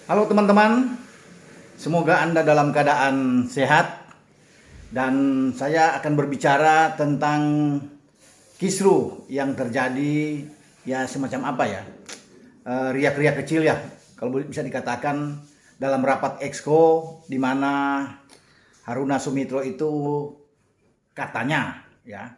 Halo teman-teman, semoga Anda dalam keadaan sehat dan saya akan berbicara tentang kisruh yang terjadi ya semacam apa ya, riak-riak kecil ya kalau bisa dikatakan dalam rapat Exco di mana Haruna Sumitro itu katanya ya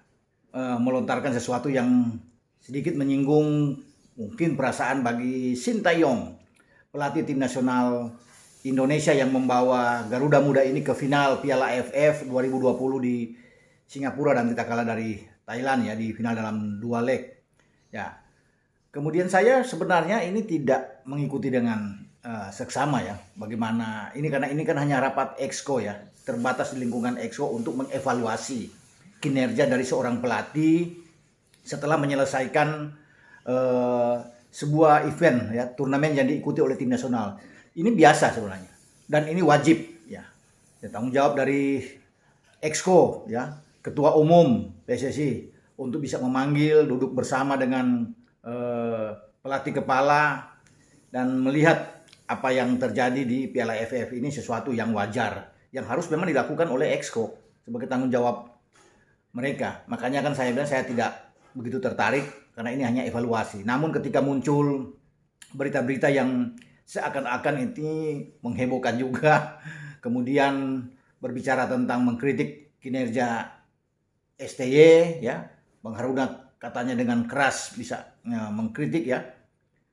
melontarkan sesuatu yang sedikit menyinggung mungkin perasaan bagi Sintayong, pelatih tim nasional Indonesia yang membawa Garuda Muda ini ke final Piala AFF 2020 di Singapura dan kita kalah dari Thailand ya di final dalam 2 leg. Ya. Kemudian saya sebenarnya ini tidak mengikuti dengan seksama ya. Bagaimana ini karena ini kan hanya rapat Exco ya, terbatas di lingkungan Exco untuk mengevaluasi kinerja dari seorang pelatih setelah menyelesaikan sebuah event ya, turnamen yang diikuti oleh tim nasional. Ini biasa sebenarnya dan ini wajib ya. Tanggung jawab dari Exco ya, ketua umum PSSI untuk bisa memanggil duduk bersama dengan pelatih kepala dan melihat apa yang terjadi di Piala AFF ini sesuatu yang wajar yang harus memang dilakukan oleh Exco sebagai tanggung jawab mereka. Makanya kan saya bilang saya tidak begitu tertarik karena ini hanya evaluasi. Namun ketika muncul berita-berita yang seakan-akan ini menghebohkan juga, kemudian berbicara tentang mengkritik kinerja STY ya, Bang Haruna katanya dengan keras bisa mengkritik ya,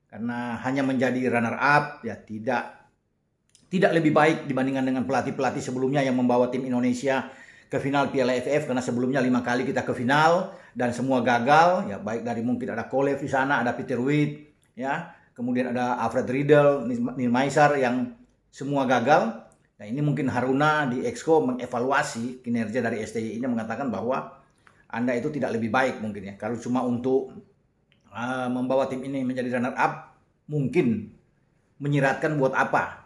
karena hanya menjadi runner up ya tidak lebih baik dibandingkan dengan pelatih-pelatih sebelumnya yang membawa tim Indonesia ke final Piala AFF, karena sebelumnya 5 kali kita ke final dan semua gagal ya, baik dari mungkin ada Kolev di sana, ada Peter Witt ya, kemudian ada Alfred Riedel, Neil Maisar yang semua gagal. Nah, ini mungkin Haruna di Exco mengevaluasi kinerja dari STY ini, mengatakan bahwa Anda itu tidak lebih baik mungkin ya. Kalau cuma untuk membawa tim ini menjadi runner up, mungkin menyiratkan buat apa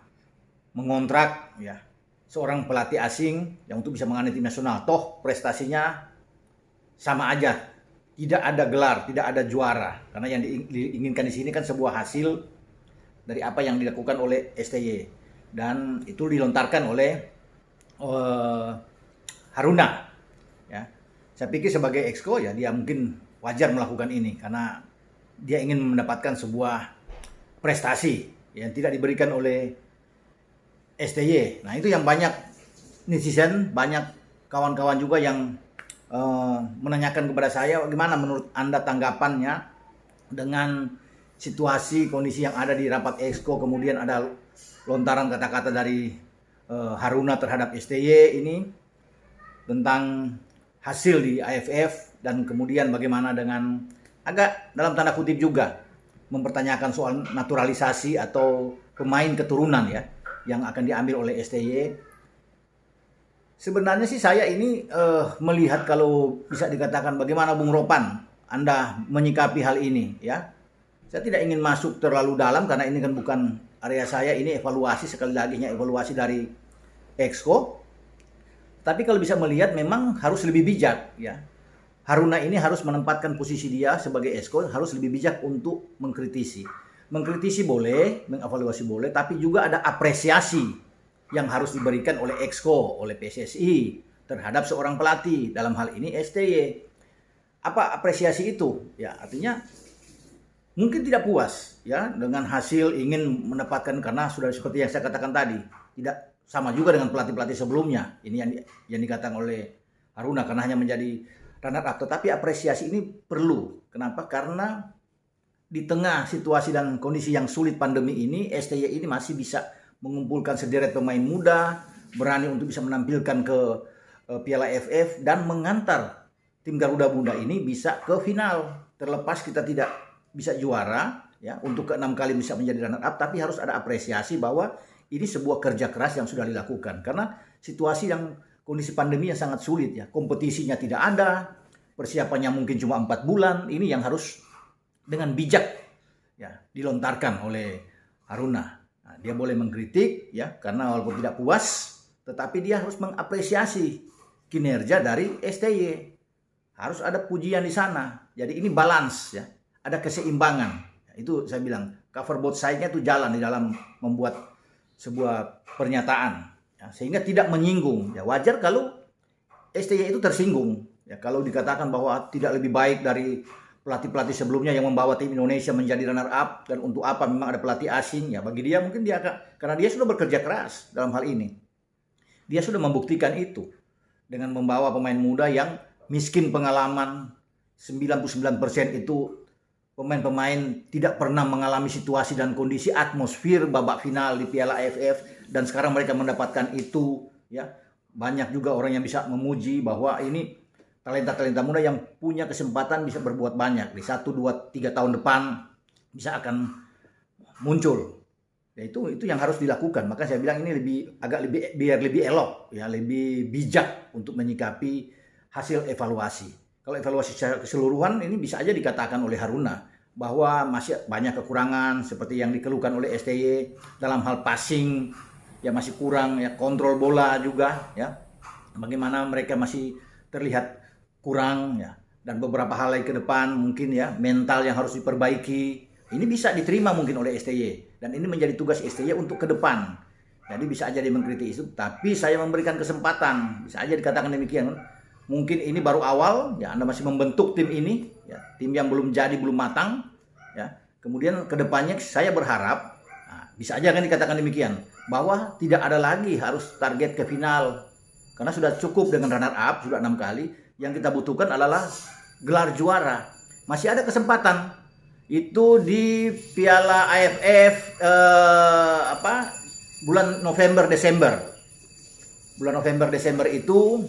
mengontrak ya seorang pelatih asing yang untuk bisa mengani tim nasional. Toh prestasinya sama aja, tidak ada gelar, tidak ada juara. Karena yang diinginkan di sini kan sebuah hasil dari apa yang dilakukan oleh STY dan itu dilontarkan oleh Haruna. Ya, saya pikir sebagai Exco ya dia mungkin wajar melakukan ini karena dia ingin mendapatkan sebuah prestasi yang tidak diberikan oleh STY. Nah, itu yang banyak netizen, banyak kawan-kawan juga yang menanyakan kepada saya, bagaimana menurut Anda tanggapannya dengan situasi kondisi yang ada di rapat Exco, kemudian ada lontaran kata-kata dari Haruna terhadap STY ini tentang hasil di AFF, dan kemudian bagaimana dengan agak dalam tanda kutip juga mempertanyakan soal naturalisasi atau pemain keturunan ya yang akan diambil oleh STY. Sebenarnya sih saya ini melihat, kalau bisa dikatakan bagaimana Bung Ropan Anda menyikapi hal ini ya. Saya tidak ingin masuk terlalu dalam karena ini kan bukan area saya, ini evaluasi, sekali lagi evaluasi dari Exco. Tapi kalau bisa melihat memang harus lebih bijak ya. Haruna ini harus menempatkan posisi dia sebagai Exco, harus lebih bijak untuk mengkritisi. Mengkritisi boleh, mengevaluasi boleh, tapi juga ada apresiasi yang harus diberikan oleh Exco, oleh PSSI terhadap seorang pelatih, dalam hal ini STY. Apa apresiasi itu? Ya, artinya mungkin tidak puas ya dengan hasil, ingin mendapatkan, karena sudah seperti yang saya katakan tadi, tidak sama juga dengan pelatih-pelatih sebelumnya. Ini yang dikatakan oleh Haruna karena hanya menjadi runner up, tetapi apresiasi ini perlu. Kenapa? Karena di tengah situasi dan kondisi yang sulit pandemi ini, STY ini masih bisa mengumpulkan sederet pemain muda, berani untuk bisa menampilkan ke Piala AFF dan mengantar tim Garuda Muda ini bisa ke final. Terlepas kita tidak bisa juara ya, untuk ke-6 kali bisa menjadi runner up, tapi harus ada apresiasi bahwa ini sebuah kerja keras yang sudah dilakukan. Karena situasi yang kondisi pandemi yang sangat sulit ya, kompetisinya tidak ada, persiapannya mungkin cuma 4 bulan, ini yang harus dengan bijak ya dilontarkan oleh Haruna. Nah, dia boleh mengkritik ya karena walaupun tidak puas, tetapi dia harus mengapresiasi kinerja dari STY. Harus ada pujian di sana. Jadi ini balance ya, ada keseimbangan. Itu saya bilang cover both side-nya itu jalan di dalam membuat sebuah pernyataan, ya, sehingga tidak menyinggung. Ya, wajar kalau STY itu tersinggung. Ya, kalau dikatakan bahwa tidak lebih baik dari pelatih-pelatih sebelumnya yang membawa tim Indonesia menjadi runner up, dan untuk apa memang ada pelatih asing, ya bagi dia mungkin karena dia sudah bekerja keras dalam hal ini. Dia sudah membuktikan itu dengan membawa pemain muda yang miskin pengalaman. 99% itu pemain-pemain tidak pernah mengalami situasi dan kondisi atmosfer babak final di Piala AFF, dan sekarang mereka mendapatkan itu, ya. Banyak juga orang yang bisa memuji bahwa ini talenta-talenta muda yang punya kesempatan bisa berbuat banyak di 1, 2, 3 tahun depan bisa akan muncul. Ya, itu yang harus dilakukan. Maka saya bilang ini biar lebih elok, ya, lebih bijak untuk menyikapi hasil evaluasi. Kalau evaluasi secara keseluruhan ini bisa aja dikatakan oleh Haruna bahwa masih banyak kekurangan seperti yang dikeluhkan oleh STY dalam hal passing, ya masih kurang, ya kontrol bola juga, ya bagaimana mereka masih terlihat kurang, ya, dan beberapa hal lain ke depan mungkin, ya, mental yang harus diperbaiki. Ini bisa diterima mungkin oleh STY, dan ini menjadi tugas STY untuk ke depan. Jadi bisa aja dia mengkritik itu, tapi saya memberikan kesempatan, bisa aja dikatakan demikian. Mungkin ini baru awal, ya, Anda masih membentuk tim ini, ya, tim yang belum jadi, belum matang, ya. Kemudian kedepannya saya berharap, bisa aja kan dikatakan demikian, bahwa tidak ada lagi harus target ke final, karena sudah cukup dengan runner up, sudah 6 kali. Yang kita butuhkan adalah gelar juara. Masih ada kesempatan itu di Piala AFF bulan November Desember. Bulan November Desember itu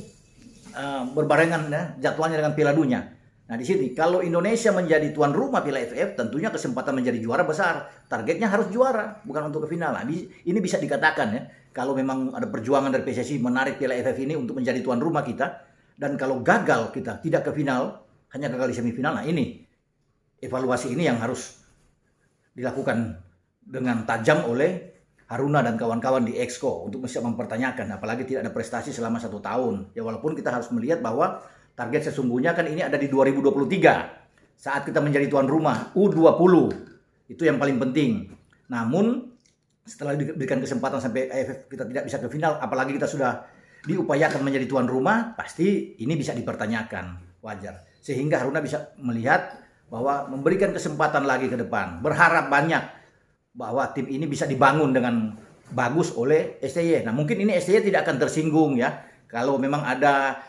berbarengan, ya, jadwalnya dengan Piala Dunia. Nah, di sini kalau Indonesia menjadi tuan rumah Piala AFF, tentunya kesempatan menjadi juara besar. Targetnya harus juara, bukan untuk ke final. Nah, ini bisa dikatakan, ya, kalau memang ada perjuangan dari PSSI menarik Piala AFF ini untuk menjadi tuan rumah kita, dan kalau gagal kita tidak ke final, hanya gagal di semifinal. Nah, ini evaluasi ini yang harus dilakukan dengan tajam oleh Haruna dan kawan-kawan di Exco untuk bisa mempertanyakan, apalagi tidak ada prestasi selama 1 tahun. Ya, walaupun kita harus melihat bahwa target sesungguhnya kan ini ada di 2023 saat kita menjadi tuan rumah U20, itu yang paling penting. Namun setelah diberikan kesempatan sampai AFF kita tidak bisa ke final, apalagi kita sudah diupayakan menjadi tuan rumah, pasti ini bisa dipertanyakan, wajar. Sehingga Haruna bisa melihat bahwa memberikan kesempatan lagi ke depan, berharap banyak bahwa tim ini bisa dibangun dengan bagus oleh STY. Nah, mungkin ini STY tidak akan tersinggung, ya, kalau memang ada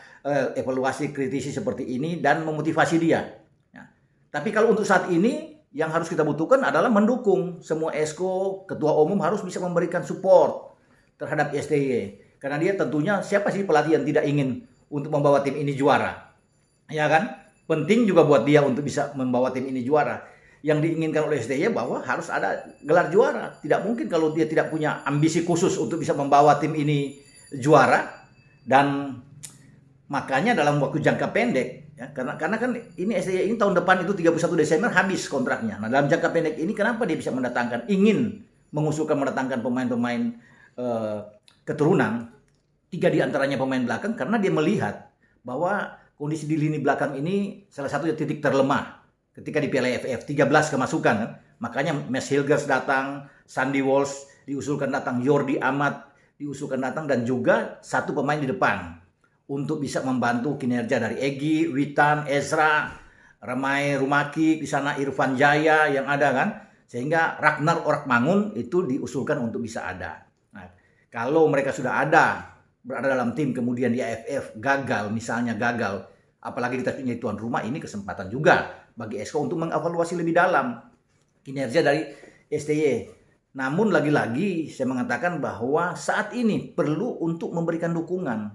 evaluasi kritisi seperti ini dan memotivasi dia. Ya. Tapi kalau untuk saat ini yang harus kita butuhkan adalah mendukung semua Exco, ketua umum harus bisa memberikan support terhadap STY. Karena dia tentunya, siapa sih pelatih yang tidak ingin untuk membawa tim ini juara? Ya kan? Penting juga buat dia untuk bisa membawa tim ini juara. Yang diinginkan oleh STY bahwa harus ada gelar juara. Tidak mungkin kalau dia tidak punya ambisi khusus untuk bisa membawa tim ini juara. Dan makanya dalam waktu jangka pendek, ya, karena kan ini STY ini tahun depan itu 31 Desember habis kontraknya. Nah, dalam jangka pendek ini kenapa dia bisa ingin mengusulkan mendatangkan pemain-pemain keturunan, 3 diantaranya pemain belakang, karena dia melihat bahwa kondisi di lini belakang ini salah satu titik terlemah ketika di Piala AFF. 13 kemasukan, kan? Makanya Max Hilgers datang, Sandy Walsh diusulkan datang, Jordi Amat diusulkan datang, dan juga 1 pemain di depan untuk bisa membantu kinerja dari Egy, Witan, Ezra, Ramai Rumaki, di sana Irfan Jaya yang ada, kan? Sehingga Ragnar Orakmangun itu diusulkan untuk bisa ada. Nah, kalau mereka sudah berada dalam tim, kemudian di AFF misalnya gagal, apalagi kita punya tuan rumah, ini kesempatan juga bagi Exco untuk mengevaluasi lebih dalam kinerja dari STY. Namun lagi-lagi saya mengatakan bahwa saat ini perlu untuk memberikan dukungan,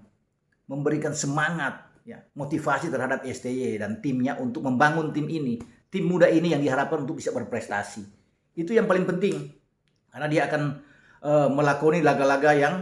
memberikan semangat, ya, motivasi terhadap STY dan timnya untuk membangun tim ini, tim muda ini yang diharapkan untuk bisa berprestasi. Itu yang paling penting, karena dia akan melakoni laga-laga yang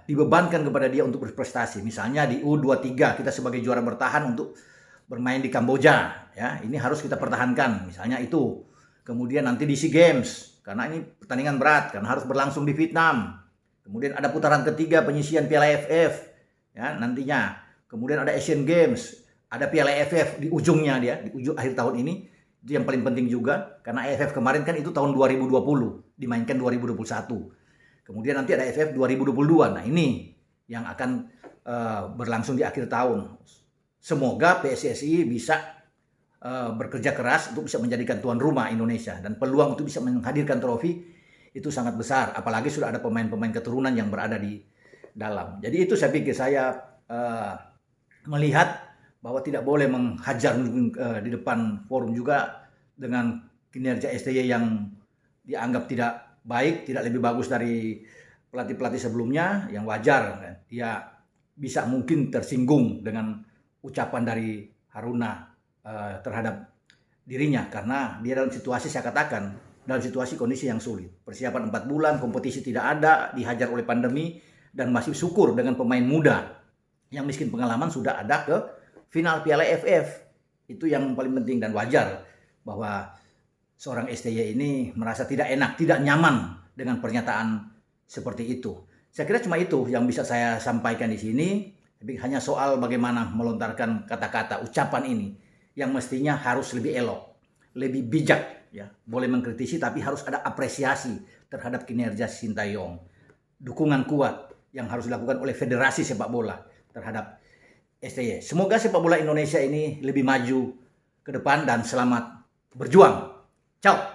dibebankan kepada dia untuk berprestasi. Misalnya di U23 kita sebagai juara bertahan untuk bermain di Kamboja, ya, ini harus kita pertahankan, misalnya itu. Kemudian nanti di SEA Games, karena ini pertandingan berat, karena harus berlangsung di Vietnam. Kemudian ada putaran ketiga penyisian Piala AFF, ya, nantinya. Kemudian ada Asian Games, ada Piala AFF di ujungnya dia, di ujung akhir tahun ini. Itu yang paling penting juga, karena AFF kemarin kan itu tahun 2020, dimainkan 2021. Kemudian nanti ada AFF 2022. Nah ini yang akan berlangsung di akhir tahun. Semoga PSSI bisa bekerja keras untuk bisa menjadikan tuan rumah Indonesia, dan peluang untuk bisa menghadirkan trofi itu sangat besar, apalagi sudah ada pemain-pemain keturunan yang berada di dalam. Jadi itu saya pikir, saya melihat bahwa tidak boleh menghajar di depan forum juga dengan kinerja STY yang dianggap tidak baik, tidak lebih bagus dari pelatih-pelatih sebelumnya, yang wajar dia bisa mungkin tersinggung dengan ucapan dari Haruna terhadap dirinya, karena dia dalam situasi, saya katakan, dalam situasi kondisi yang sulit. Persiapan 4 bulan, kompetisi tidak ada, dihajar oleh pandemi, dan masih syukur dengan pemain muda yang miskin pengalaman sudah ada ke final Piala AFF. Itu yang paling penting, dan wajar bahwa seorang STY ini merasa tidak enak, tidak nyaman dengan pernyataan seperti itu. Saya kira cuma itu yang bisa saya sampaikan di sini. Tapi hanya soal bagaimana melontarkan kata-kata, ucapan ini yang mestinya harus lebih elok, lebih bijak, ya. Boleh mengkritisi tapi harus ada apresiasi terhadap kinerja Sintayong. Dukungan kuat yang harus dilakukan oleh Federasi Sepak Bola terhadap STY. Semoga sepak bola Indonesia ini lebih maju ke depan, dan selamat berjuang. Ciao.